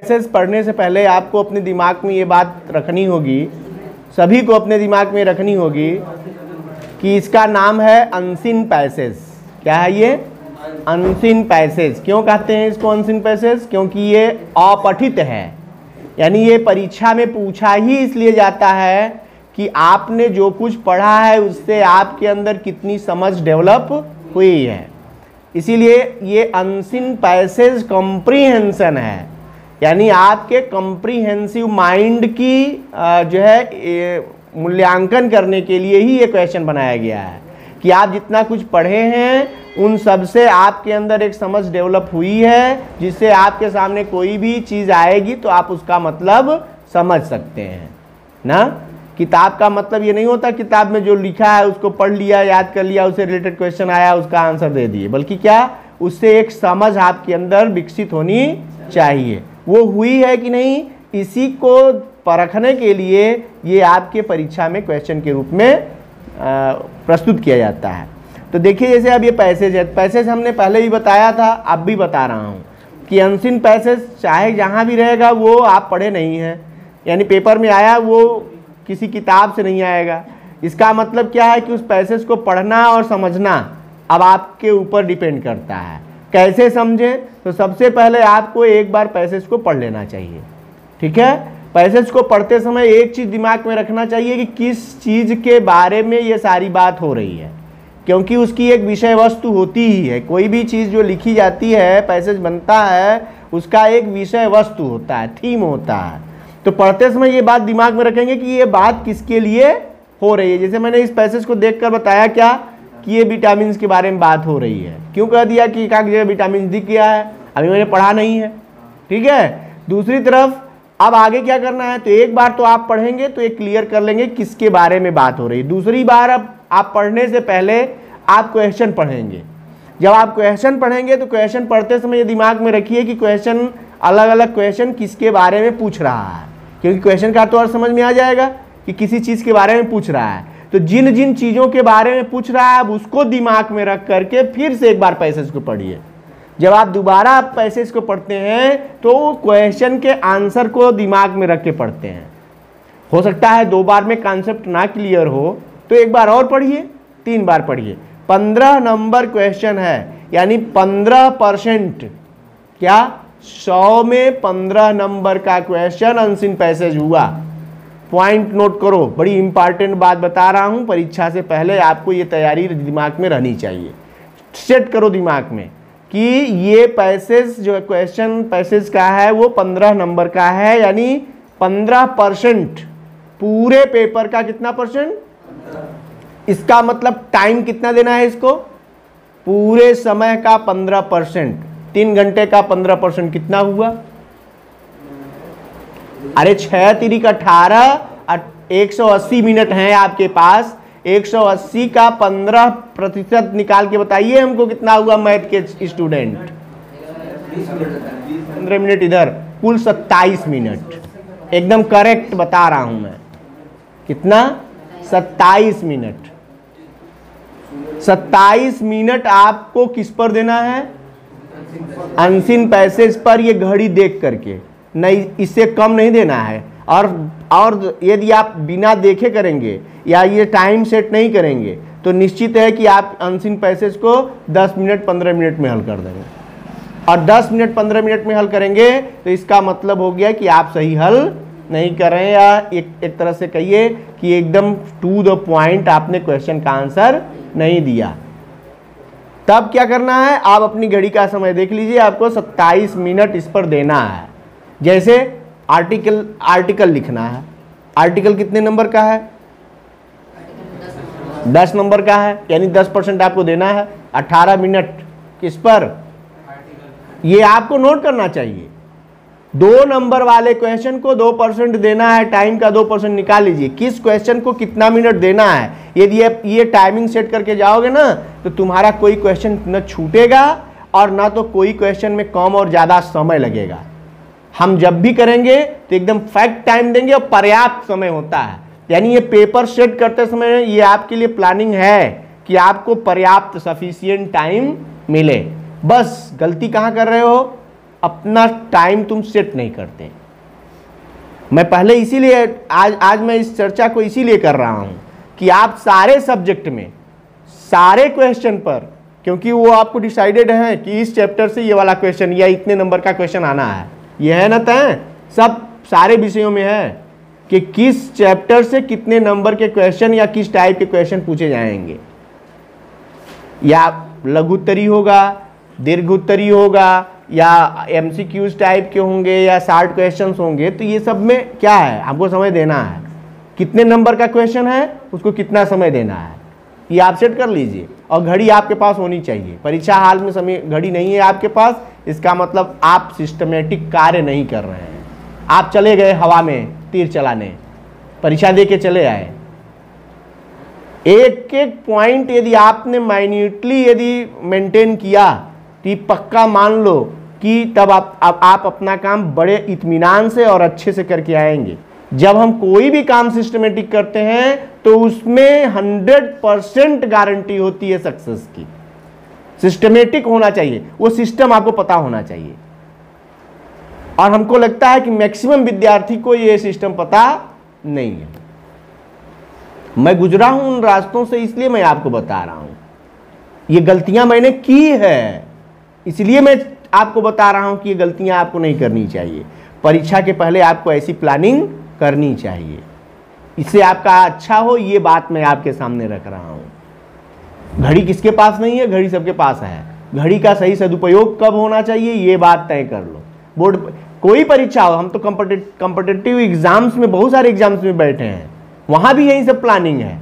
Passage पढ़ने से पहले आपको अपने दिमाग में ये बात रखनी होगी, सभी को अपने दिमाग में रखनी होगी कि इसका नाम है अनसीन पैसेज। क्या है ये? Unseen passage. क्यों कहते हैं इसको अनसीन पैसेज? क्योंकि ये अपठित है, यानी ये परीक्षा में पूछा ही इसलिए जाता है कि आपने जो कुछ पढ़ा है उससे आपके अंदर कितनी समझ डेवलप हुई है। इसीलिए ये अनसीन पैसेज कॉम्प्रीहेंशन है, यानी आपके कॉम्प्रीहेंसिव माइंड की जो है मूल्यांकन करने के लिए ही ये क्वेश्चन बनाया गया है कि आप जितना कुछ पढ़े हैं उन सब से आपके अंदर एक समझ डेवलप हुई है, जिससे आपके सामने कोई भी चीज़ आएगी तो आप उसका मतलब समझ सकते हैं ना। किताब का मतलब ये नहीं होता किताब में जो लिखा है उसको पढ़ लिया, याद कर लिया, उससे रिलेटेड क्वेश्चन आया उसका आंसर दे दिए, बल्कि क्या, उससे एक समझ आपके अंदर विकसित होनी चाहिए। वो हुई है कि नहीं, इसी को परखने के लिए ये आपके परीक्षा में क्वेश्चन के रूप में प्रस्तुत किया जाता है। तो देखिए जैसे अब ये पैसेज है, पैसेज हमने पहले भी बताया था, अब भी बता रहा हूँ कि अनसीन पैसेज चाहे जहाँ भी रहेगा वो आप पढ़े नहीं हैं, यानी पेपर में आया वो किसी किताब से नहीं आएगा। इसका मतलब क्या है कि उस पैसेज को पढ़ना और समझना अब आपके ऊपर डिपेंड करता है। कैसे समझें? तो सबसे पहले आपको एक बार पैसेज को पढ़ लेना चाहिए, ठीक है। पैसेज को पढ़ते समय एक चीज़ दिमाग में रखना चाहिए कि किस चीज़ के बारे में ये सारी बात हो रही है, क्योंकि उसकी एक विषय वस्तु होती ही है। कोई भी चीज़ जो लिखी जाती है, पैसेज बनता है, उसका एक विषय वस्तु होता है, थीम होता है। तो पढ़ते समय ये बात दिमाग में रखेंगे कि ये बात किसके लिए हो रही है। जैसे मैंने इस पैसेज को देखकर बताया क्या कि ये विटामिन के बारे में बात हो रही है। क्यों कह दिया कि एक जगह विटामिन दिख गया है, अभी मैंने पढ़ा नहीं है, ठीक है। दूसरी तरफ अब आगे क्या करना है, तो एक बार तो आप पढ़ेंगे तो एक क्लियर कर लेंगे किसके बारे में बात हो रही है। दूसरी बार अब आप पढ़ने से पहले आप क्वेश्चन पढ़ेंगे। जब आप क्वेश्चन पढ़ेंगे तो क्वेश्चन पढ़ते समय ये दिमाग में रखिए कि क्वेश्चन, अलग अलग क्वेश्चन किसके बारे में पूछ रहा है, क्योंकि क्वेश्चन का तो और समझ में आ जाएगा कि किसी चीज़ के बारे में पूछ रहा है। तो जिन जिन चीज़ों के बारे में पूछ रहा है अब उसको दिमाग में रख करके फिर से एक बार पैसेज को पढ़िए। जब आप दोबारा पैसेज को पढ़ते हैं तो क्वेश्चन के आंसर को दिमाग में रख के पढ़ते हैं। हो सकता है 2 बार में कॉन्सेप्ट ना क्लियर हो तो एक बार और पढ़िए, 3 बार पढ़िए। 15 नंबर क्वेश्चन है, यानी 15%, क्या 100 में 15 नंबर का क्वेश्चन अनसीन पैसेज हुआ। पॉइंट नोट करो, बड़ी इंपॉर्टेंट बात बता रहा हूं, परीक्षा से पहले आपको ये तैयारी दिमाग में रहनी चाहिए। सेट करो दिमाग में कि ये पैसेज जो क्वेश्चन पैसेज का है वो 15 नंबर का है, यानी 15%, पूरे पेपर का कितना परसेंट, इसका मतलब टाइम कितना देना है इसको, पूरे समय का 15%। 3 घंटे का 15% कितना हुआ, अरे 6 तिरिक 18, 180 मिनट हैं आपके पास। 180 का 15% निकाल के बताइए हमको कितना हुआ मैथ के स्टूडेंट। 15 मिनट इधर, कुल 27 मिनट। एकदम करेक्ट बता रहा हूं मैं, कितना, 27 मिनट। 27 मिनट आपको किस पर देना है, अनसीन पैसेज पर, ये घड़ी देख करके, नहीं इससे कम नहीं देना है। और यदि आप बिना देखे करेंगे या ये टाइम सेट नहीं करेंगे तो निश्चित है कि आप अनसीन पैसेज को 10 मिनट 15 मिनट में हल कर देंगे। और 10 मिनट 15 मिनट में हल करेंगे तो इसका मतलब हो गया कि आप सही हल नहीं कर रहे हैं, या एक तरह से कहिए कि एकदम टू द पॉइंट आपने क्वेश्चन का आंसर नहीं दिया। तब क्या करना है, आप अपनी घड़ी का समय देख लीजिए, आपको 27 मिनट इस पर देना है। जैसे आर्टिकल लिखना है, आर्टिकल कितने नंबर का है, 10 नंबर का है, यानी 10% आपको देना है। 18 मिनट किस पर, ये आपको नोट करना चाहिए। 2 नंबर वाले क्वेश्चन को 2% देना है, टाइम का 2% निकाल लीजिए, किस क्वेश्चन को कितना मिनट देना है। यदि आप ये टाइमिंग सेट करके जाओगे ना तो तुम्हारा कोई क्वेश्चन न छूटेगा और ना तो कोई क्वेश्चन में कम और ज़्यादा समय लगेगा। हम जब भी करेंगे तो एकदम फैक्ट टाइम देंगे और पर्याप्त समय होता है, यानी ये पेपर सेट करते समय ये आपके लिए प्लानिंग है कि आपको पर्याप्त सफिशिएंट टाइम मिले। बस गलती कहाँ कर रहे हो, अपना टाइम तुम सेट नहीं करते। मैं पहले इसीलिए आज मैं इस चर्चा को इसीलिए कर रहा हूं कि आप सारे सब्जेक्ट में सारे क्वेश्चन पर, क्योंकि वो आपको डिसाइडेड है कि इस चैप्टर से ये वाला क्वेश्चन या इतने नंबर का क्वेश्चन आना है, ये है ना तय, सब सारे विषयों में है कि किस चैप्टर से कितने नंबर के क्वेश्चन या किस टाइप के क्वेश्चन पूछे जाएंगे, या लघु उत्तरी होगा, दीर्घ उत्तरी होगा, या एमसीक्यूज टाइप के होंगे, या शार्ट क्वेश्चंस होंगे। तो ये सब में क्या है, आपको समय देना है, कितने नंबर का क्वेश्चन है उसको कितना समय देना है, ये आप सेट कर लीजिए। और घड़ी आपके पास होनी चाहिए। परीक्षा हाल में समय घड़ी नहीं है आपके पास, इसका मतलब आप सिस्टमेटिक कार्य नहीं कर रहे हैं। आप चले गए हवा में तीर चलाने, परीक्षा दे के चले आए, एक एक पॉइंट यदि आपने माइन्यूटली यदि मेंटेन किया तो पक्का मान लो कि तब आप अपना काम बड़े इत्मीनान से और अच्छे से करके आएंगे। जब हम कोई भी काम सिस्टमेटिक करते हैं तो उसमें 100% गारंटी होती है सक्सेस की। सिस्टमेटिक होना चाहिए, वो सिस्टम आपको पता होना चाहिए। और हमको लगता है कि मैक्सिमम विद्यार्थी को ये सिस्टम पता नहीं है। मैं गुजरा हूं उन रास्तों से, इसलिए मैं आपको बता रहा हूं। ये गलतियां मैंने की है, इसलिए मैं आपको बता रहा हूं कि ये गलतियां आपको नहीं करनी चाहिए। परीक्षा के पहले आपको ऐसी प्लानिंग करनी चाहिए, इससे आपका अच्छा हो। ये बात मैं आपके सामने रख रहा हूं। घड़ी किसके पास नहीं है, घड़ी सबके पास है। घड़ी का सही सदुपयोग कब होना चाहिए ये बात तय कर लो। बोर्ड कोई परीक्षा हो, हम तो कॉम्पिटिटिव एग्जाम्स में, बहुत सारे एग्जाम्स में बैठे हैं, वहां भी यही सब प्लानिंग है।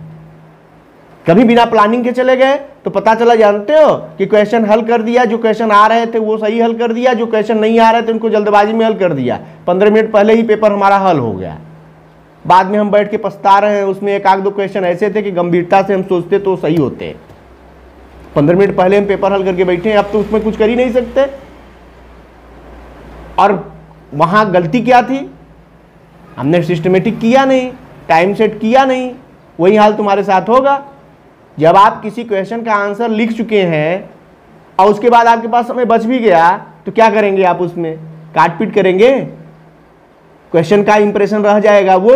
कभी बिना प्लानिंग के चले गए तो पता चला, जानते हो कि क्वेश्चन हल कर दिया, जो क्वेश्चन आ रहे थे वो सही हल कर दिया, जो क्वेश्चन नहीं आ रहे थे उनको जल्दबाजी में हल कर दिया। 15 मिनट पहले ही पेपर हमारा हल हो गया। बाद में हम बैठ के पछता रहे हैं। उसमें एक आध दो क्वेश्चन ऐसे थे कि गंभीरता से हम सोचते तो सही होते। 15 मिनट पहले हम पेपर हल करके बैठे हैं, अब तो उसमें कुछ कर ही नहीं सकते। और वहां गलती क्या थी, हमने सिस्टमेटिक किया नहीं, टाइम सेट किया नहीं। वही हाल तुम्हारे साथ होगा। जब आप किसी क्वेश्चन का आंसर लिख चुके हैं और उसके बाद आपके पास समय बच भी गया तो क्या करेंगे आप, उसमें काट पीट करेंगे, क्वेश्चन का इंप्रेशन रह जाएगा वो।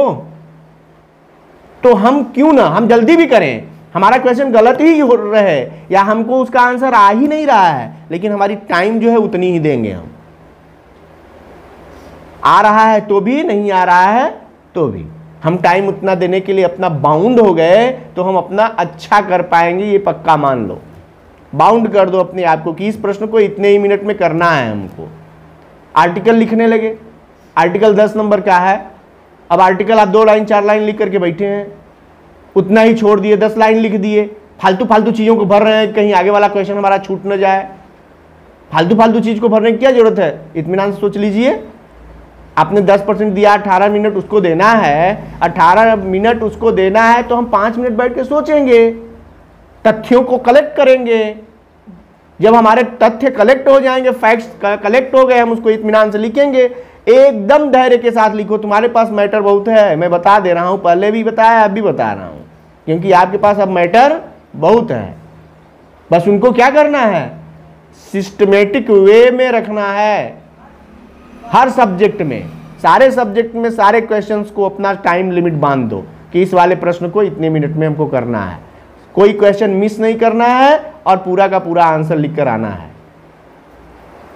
तो हम क्यों ना, हम जल्दी भी करें, हमारा क्वेश्चन गलत ही हो रहे या हमको उसका आंसर आ ही नहीं रहा है, लेकिन हमारी टाइम जो है उतनी ही देंगे हम। आ रहा है तो भी, नहीं आ रहा है तो भी, हम टाइम उतना देने के लिए अपना बाउंड हो गए तो हम अपना अच्छा कर पाएंगे, ये पक्का मान लो। बाउंड कर दो अपने आप को कि इस प्रश्न को इतने ही मिनट में करना है हमको। आर्टिकल लिखने लगे, आर्टिकल 10 नंबर का है, अब आर्टिकल आप 2 लाइन 4 लाइन लिख करके बैठे हैं, उतना ही छोड़ दिए, 10 लाइन लिख दिए, फालतू फालतू चीज़ों को भर रहे हैं, कहीं आगे वाला क्वेश्चन हमारा छूट न जाए। फालतू फालतू चीज़ को भरने की क्या जरूरत है, इत्मीनान से सोच लीजिए। आपने 10% दिया, 18 मिनट उसको देना है, 18 मिनट उसको देना है तो हम 5 मिनट बैठ के सोचेंगे, तथ्यों को कलेक्ट करेंगे। जब हमारे तथ्य कलेक्ट हो जाएंगे, फैक्ट्स कलेक्ट हो गए, हम उसको इत्मीनान से लिखेंगे। एकदम धैर्य के साथ लिखो, तुम्हारे पास मैटर बहुत है, मैं बता दे रहा हूं, पहले भी बताया अब भी बता रहा हूं, क्योंकि आपके पास अब मैटर बहुत है। बस उनको क्या करना है, सिस्टमेटिक वे में रखना है। हर सब्जेक्ट में, सारे सब्जेक्ट में सारे क्वेश्चंस को अपना टाइम लिमिट बांध दो कि इस वाले प्रश्न को इतने मिनट में हमको करना है। कोई क्वेश्चन मिस नहीं करना है और पूरा का पूरा आंसर लिख कर आना है।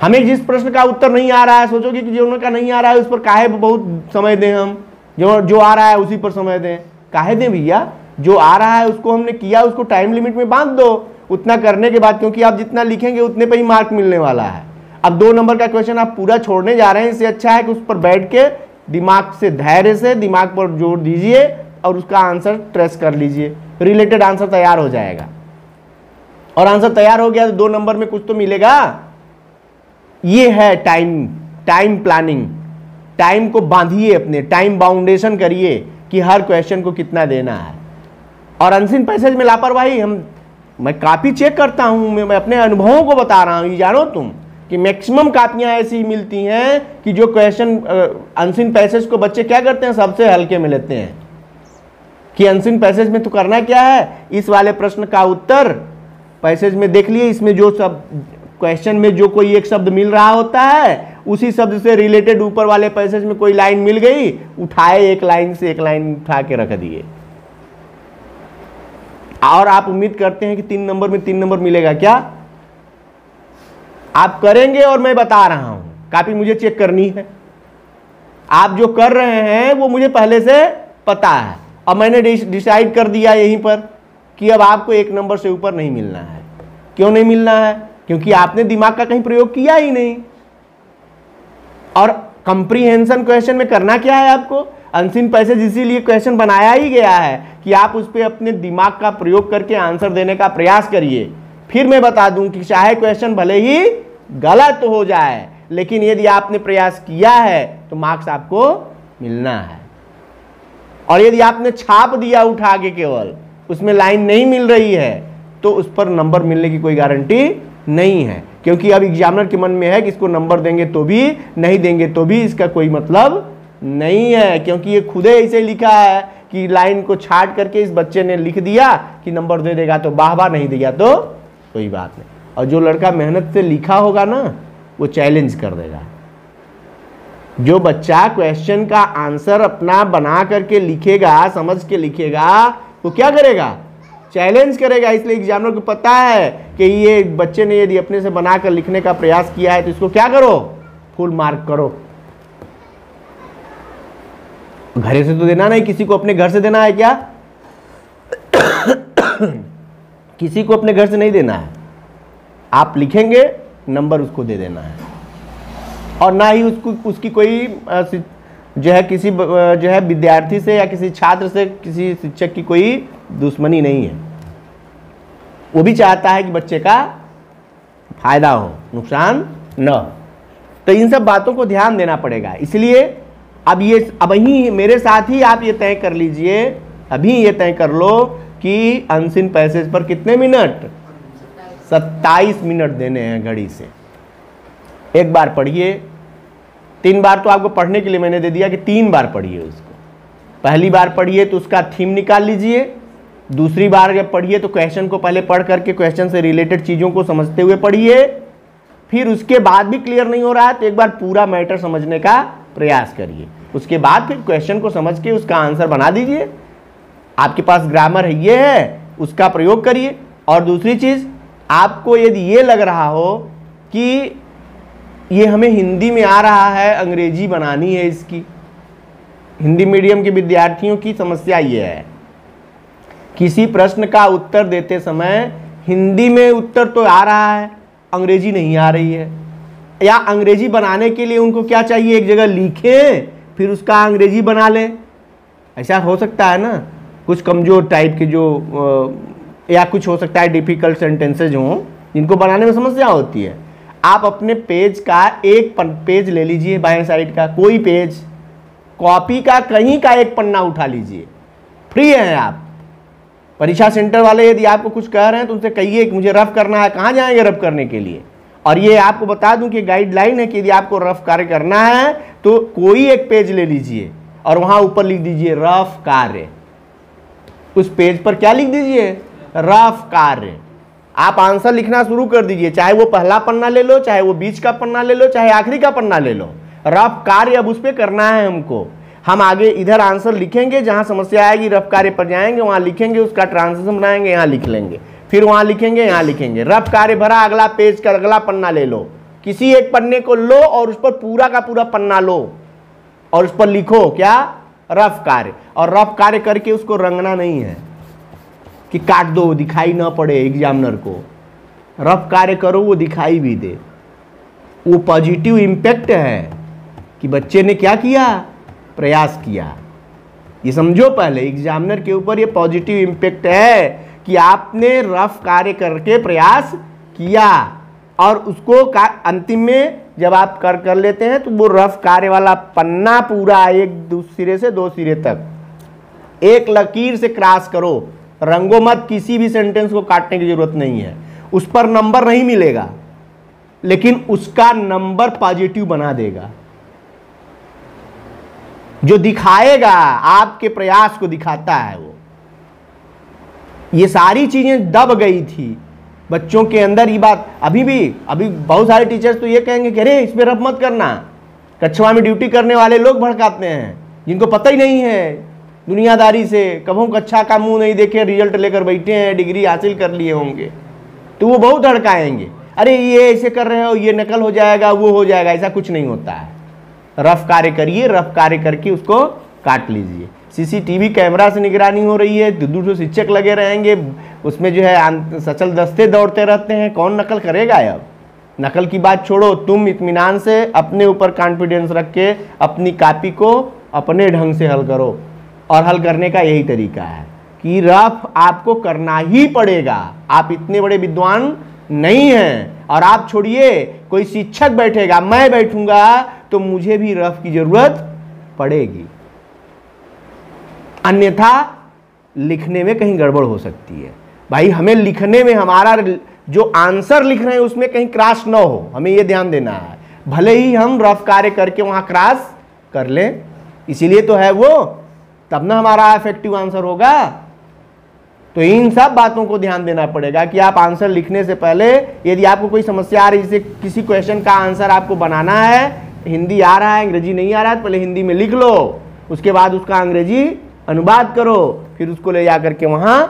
हमें जिस प्रश्न का उत्तर नहीं आ रहा है, सोचोगे कि जो उनका नहीं आ रहा है उस पर काहे बहुत समय दें, हम जो आ रहा है उसी पर समय दें। काहे दें भैया, जो आ रहा है उसको हमने किया, उसको टाइम लिमिट में बांध दो। उतना करने के बाद, क्योंकि आप जितना लिखेंगे उतने पर ही मार्क मिलने वाला है। अब 2 नंबर का क्वेश्चन आप पूरा छोड़ने जा रहे हैं, इससे अच्छा है कि उस पर बैठ के दिमाग से, धैर्य से दिमाग पर जोर दीजिए और उसका आंसर ट्रेस कर लीजिए। रिलेटेड आंसर तैयार हो जाएगा, और आंसर तैयार हो गया तो 2 नंबर में कुछ तो मिलेगा। ये है टाइम प्लानिंग। टाइम को बांधिए, अपने टाइम बाउंडेशन करिए कि हर क्वेश्चन को कितना देना है। और अनसीन पैसेज में लापरवाही, मैं कापी चेक करता हूं, मैं अपने अनुभवों को बता रहा हूं। ये जानो तुम कि मैक्सिमम कापियां ऐसी मिलती हैं कि जो क्वेश्चन अनसीन पैसेज को बच्चे क्या करते हैं, सबसे हल्के में लेते हैं कि अनसीन पैसेज में तो करना क्या है, इस वाले प्रश्न का उत्तर पैसेज में देख लिए, इसमें जो सब क्वेश्चन में जो कोई एक शब्द मिल रहा होता है उसी शब्द से रिलेटेड ऊपर वाले पैसेज में कोई लाइन मिल गई, उठाए एक लाइन से एक लाइन उठा के रख दिए, और आप उम्मीद करते हैं कि 3 नंबर में 3 नंबर मिलेगा। क्या आप करेंगे? और मैं बता रहा हूं, कॉपी मुझे चेक करनी है। आप जो कर रहे हैं वो मुझे पहले से पता है, और मैंने डिसाइड कर दिया यहीं पर कि अब आपको 1 नंबर से ऊपर नहीं मिलना है। क्यों नहीं मिलना है? क्योंकि आपने दिमाग का कहीं प्रयोग किया ही नहीं। और कंप्रीहेंशन क्वेश्चन में करना क्या है आपको? अनसीन पैसेज इसीलिए क्वेश्चन बनाया ही गया है कि आप उस पर अपने दिमाग का प्रयोग करके आंसर देने का प्रयास करिए। फिर मैं बता दूं कि चाहे क्वेश्चन भले ही गलत हो जाए, लेकिन यदि आपने प्रयास किया है तो मार्क्स आपको मिलना है। और यदि आपने छाप दिया उठा के केवल, उसमें लाइन नहीं मिल रही है, तो उस पर नंबर मिलने की कोई गारंटी नहीं है। क्योंकि अब एग्जामिनर के मन में है कि इसको नंबर देंगे तो भी, नहीं देंगे तो भी, इसका कोई मतलब नहीं है। क्योंकि ये खुदे ऐसे लिखा है कि लाइन को छाट करके इस बच्चे ने लिख दिया कि नंबर दे देगा तो वाह वाह, नहीं दिया तो कोई बात नहीं। और जो लड़का मेहनत से लिखा होगा ना, वो चैलेंज कर देगा। जो बच्चा क्वेश्चन का आंसर अपना बना करके लिखेगा, समझ के लिखेगा, वो क्या करेगा? चैलेंज करेगा। इसलिए एग्जामिनर को पता है कि ये बच्चे ने यदि अपने से बनाकर लिखने का प्रयास किया है तो इसको क्या करो? फुल मार्क करो। घर से तो देना नहीं, किसी को अपने घर से देना है क्या? किसी को अपने घर से नहीं देना है। आप लिखेंगे, नंबर उसको दे देना है। और ना ही उसकी कोई जो है किसी जो है विद्यार्थी से या किसी छात्र से, किसी शिक्षक की कोई दुश्मनी नहीं है। वो भी चाहता है कि बच्चे का फायदा हो, नुकसान न हो। तो इन सब बातों को ध्यान देना पड़ेगा। इसलिए अब ही मेरे साथ ही आप ये तय कर लीजिए, अभी ये तय कर लो कि अनसीन पैसेज पर कितने मिनट? 27 मिनट देने हैं घड़ी से। एक बार पढ़िए, 3 बार तो आपको पढ़ने के लिए मैंने दे दिया कि 3 बार पढ़िए उसको। पहली बार पढ़िए तो उसका थीम निकाल लीजिए। दूसरी बार जब पढ़िए तो क्वेश्चन को पहले पढ़ करके क्वेश्चन से रिलेटेड चीज़ों को समझते हुए पढ़िए। फिर उसके बाद भी क्लियर नहीं हो रहा है तो एक बार पूरा मैटर समझने का प्रयास करिए। उसके बाद फिर क्वेश्चन को समझ के उसका आंसर बना दीजिए। आपके पास ग्रामर है, ये है, उसका प्रयोग करिए। और दूसरी चीज़, आपको यदि ये लग रहा हो कि ये हमें हिंदी में आ रहा है, अंग्रेजी बनानी है इसकी, हिंदी मीडियम के विद्यार्थियों की समस्या ये है, किसी प्रश्न का उत्तर देते समय हिंदी में उत्तर तो आ रहा है, अंग्रेजी नहीं आ रही है। या अंग्रेजी बनाने के लिए उनको क्या चाहिए? एक जगह लिखें फिर उसका अंग्रेजी बना लें। ऐसा हो सकता है ना, कुछ कमज़ोर टाइप के जो या कुछ हो सकता है डिफ़िकल्ट सेंटेंसेज हों जिनको बनाने में समस्या होती है। आप अपने पेज का एक पेज ले लीजिए, बाएं साइड का कोई पेज, कॉपी का कहीं का एक पन्ना उठा लीजिए, फ्री हैं आप। परीक्षा सेंटर वाले यदि आपको कुछ कह रहे हैं तो उनसे कहिए कि मुझे रफ करना है। कहाँ जाएंगे रफ करने के लिए? और ये आपको बता दूं कि गाइडलाइन है कि यदि आपको रफ कार्य करना है तो कोई एक पेज ले लीजिए और वहां ऊपर लिख दीजिए रफ कार्य। उस पेज पर क्या लिख दीजिए? रफ कार्य। आप आंसर लिखना शुरू कर दीजिए, चाहे वो पहला पन्ना ले लो, चाहे वो बीच का पन्ना ले लो, चाहे आखिरी का पन्ना ले लो। रफ कार्य अब उस पर करना है हमको। हम आगे इधर आंसर लिखेंगे, जहां समस्या आएगी रफ कार्य पर जाएंगे, वहां लिखेंगे, उसका ट्रांसलेशन बनाएंगे, यहाँ लिख लेंगे, फिर वहां लिखेंगे, यहाँ लिखेंगे। रफ कार्य भरा, अगला पेज का अगला पन्ना ले लो, किसी एक पन्ने को लो और उस पर पूरा का पूरा पन्ना लो और उस पर लिखो क्या? रफ कार्य। और रफ कार्य करके उसको रंगना नहीं है कि काट दो दिखाई ना पड़े एग्जामिनर को। रफ कार्य करो, वो दिखाई भी दे। वो पॉजिटिव इम्पैक्ट है कि बच्चे ने क्या किया? प्रयास किया। ये समझो, पहले एग्जामिनर के ऊपर ये पॉजिटिव इम्पैक्ट है कि आपने रफ कार्य करके प्रयास किया और उसको अंतिम में जब आप कर लेते हैं तो वो रफ कार्य वाला पन्ना पूरा एक सिरे से 2 सिरे तक एक लकीर से क्रॉस करो। रंगो मत, किसी भी सेंटेंस को काटने की जरूरत नहीं है। उस पर नंबर नहीं मिलेगा लेकिन उसका नंबर पॉजिटिव बना देगा, जो दिखाएगा आपके प्रयास को दिखाता है वो। ये सारी चीजें दब गई थी बच्चों के अंदर ये बात अभी बहुत सारे टीचर्स तो ये कहेंगे कि अरे इस पर रफ मत करना। कक्षा में ड्यूटी करने वाले लोग भड़काते हैं जिनको पता ही नहीं है दुनियादारी से, कभों कक्षा का मुंह नहीं देखे, रिजल्ट लेकर बैठे हैं, डिग्री हासिल कर लिए होंगे, तो वो बहुत हड़काएंगे, अरे ये ऐसे कर रहे हो, ये नकल हो जाएगा, वो हो जाएगा। ऐसा कुछ नहीं होता है। रफ कार्य करिए, रफ कार्य करके उसको काट लीजिए। सीसीटीवी कैमरा से निगरानी हो रही है, 200 शिक्षक लगे रहेंगे, उसमें जो है सचल दस्ते दौड़ते रहते हैं, कौन नकल करेगा। अब नकल की बात छोड़ो, तुम इत्मीनान से अपने ऊपर कॉन्फिडेंस रख के अपनी कॉपी को अपने ढंग से हल करो। और हल करने का यही तरीका है कि रफ आपको करना ही पड़ेगा। आप इतने बड़े विद्वान नहीं हैं, और आप छोड़िए, कोई शिक्षक बैठेगा, मैं बैठूंगा तो मुझे भी रफ की जरूरत पड़ेगी, अन्यथा लिखने में कहीं गड़बड़ हो सकती है। भाई हमें लिखने में, हमारा जो आंसर लिख रहे हैं उसमें कहीं क्रॉस ना हो, हमें यह ध्यान देना है। भले ही हम रफ कार्य करके वहां क्रॉस कर लें, इसीलिए तो है वो, तब ना हमारा इफेक्टिव आंसर होगा। तो इन सब बातों को ध्यान देना पड़ेगा कि आप आंसर लिखने से पहले, यदि आपको कोई समस्या आ रही है, जैसे किसी क्वेश्चन का आंसर आपको बनाना है, हिंदी आ रहा है, अंग्रेजी नहीं आ रहा है, तो पहले हिंदी में लिख लो, उसके बाद उसका अंग्रेजी अनुवाद करो, फिर उसको ले जाकर के वहां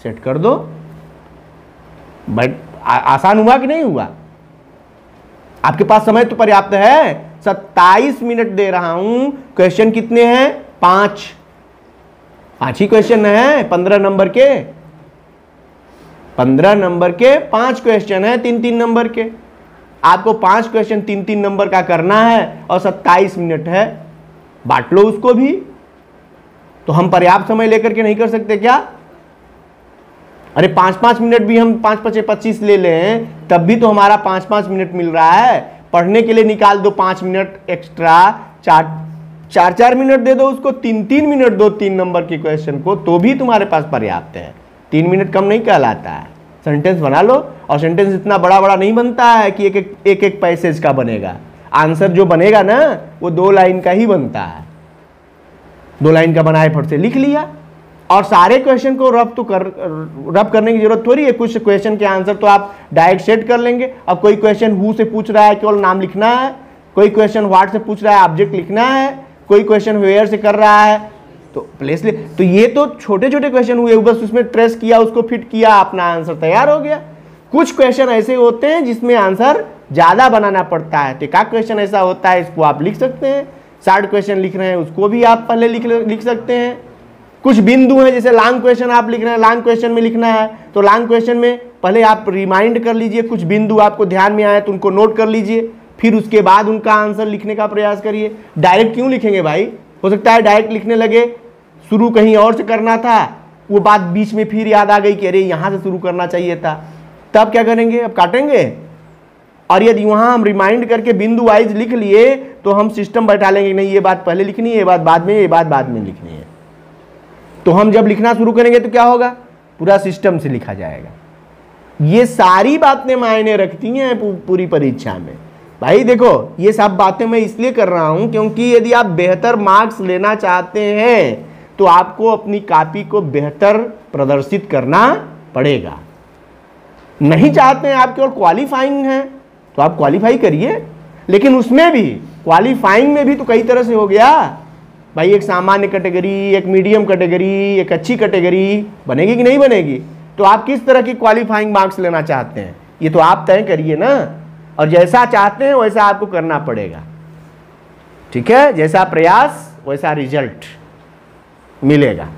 सेट कर दो। बट आसान हुआ कि नहीं हुआ? आपके पास समय तो पर्याप्त है, 27 मिनट दे रहा हूं। क्वेश्चन कितने हैं? 5 ही क्वेश्चन है, 15 नंबर के, 15 नंबर के 5 क्वेश्चन है, 3-3 नंबर के। आपको 5 क्वेश्चन 3-3 नंबर का करना है और 27 मिनट है, बांट लो उसको भी। तो हम पर्याप्त समय लेकर के नहीं कर सकते क्या? अरे 5-5 मिनट भी हम 5-5-25 ले लें, तब भी तो हमारा 5-5 मिनट मिल रहा है। पढ़ने के लिए निकाल दो 5 मिनट एक्स्ट्रा, 4-4 मिनट दे दो उसको, 3-3 मिनट दो 3 नंबर के क्वेश्चन को, तो भी तुम्हारे पास पर्याप्त है। 3 मिनट कम नहीं कहलाता है। सेंटेंस बना लो, और सेंटेंस इतना बड़ा बड़ा नहीं बनता है कि एक पैसेज का बनेगा। आंसर जो बनेगा ना, वो 2 लाइन का ही बनता है। 2 लाइन का बनाए, फट से लिख लिया। और सारे क्वेश्चन को रफ करने की जरूरत थोड़ी है। कुछ क्वेश्चन के आंसर तो आप डायरेक्ट सेट कर लेंगे। अब कोई क्वेश्चन हु से पूछ रहा है, केवल नाम लिखना है। कोई क्वेश्चन व्हाट से पूछ रहा है, ऑब्जेक्ट लिखना है। कोई क्वेश्चन वेयर से कर रहा है तो प्लेस ले। तो ये तो छोटे छोटे क्वेश्चन हुए, बस उसमें ट्रेस किया, उसको फिट किया, अपना आंसर तैयार हो गया। कुछ क्वेश्चन ऐसे होते हैं जिसमें आंसर ज्यादा बनाना पड़ता है, तो एक क्वेश्चन ऐसा होता है, इसको आप लिख सकते हैं। 60 क्वेश्चन लिख रहे हैं, उसको भी आप पहले लिख सकते हैं। कुछ बिंदु हैं, जैसे लॉन्ग क्वेश्चन आप लिख रहे हैं, लॉन्ग क्वेश्चन में लिखना है, तो लॉन्ग क्वेश्चन में पहले आप रिमाइंड कर लीजिए, कुछ बिंदु आपको ध्यान में आए तो उनको नोट कर लीजिए, फिर उसके बाद उनका आंसर लिखने का प्रयास करिए। डायरेक्ट क्यों लिखेंगे भाई? हो सकता है डायरेक्ट लिखने लगे, शुरू कहीं और से करना था, वो बात बीच में फिर याद आ गई कि अरे यहाँ से शुरू करना चाहिए था, तब क्या करेंगे? अब काटेंगे। और यदि वहाँ हम रिमाइंड करके बिंदु वाइज लिख लिए तो हम सिस्टम बैठा लेंगे, नहीं ये बात पहले लिखनी है, ये बात बाद में, ये बात बाद में लिखनी है। तो हम जब लिखना शुरू करेंगे तो क्या होगा? पूरा सिस्टम से लिखा जाएगा। ये सारी बातें मायने रखती हैं पूरी परीक्षा में। भाई देखो, ये सब बातें मैं इसलिए कर रहा हूं क्योंकि यदि आप बेहतर मार्क्स लेना चाहते हैं तो आपको अपनी कॉपी को बेहतर प्रदर्शित करना पड़ेगा। नहीं चाहते हैं, आप केवल क्वालिफाइंग हैं तो आप क्वालिफाई करिए, लेकिन उसमें भी, क्वालिफाइंग में भी तो कई तरह से हो गया भाई। एक सामान्य कैटेगरी, एक मीडियम कैटेगरी, एक अच्छी कैटेगरी बनेगी कि नहीं बनेगी? तो आप किस तरह की क्वालिफाइंग मार्क्स लेना चाहते हैं, ये तो आप तय करिए ना। और जैसा चाहते हैं वैसा आपको करना पड़ेगा, ठीक है? जैसा प्रयास वैसा रिजल्ट मिलेगा।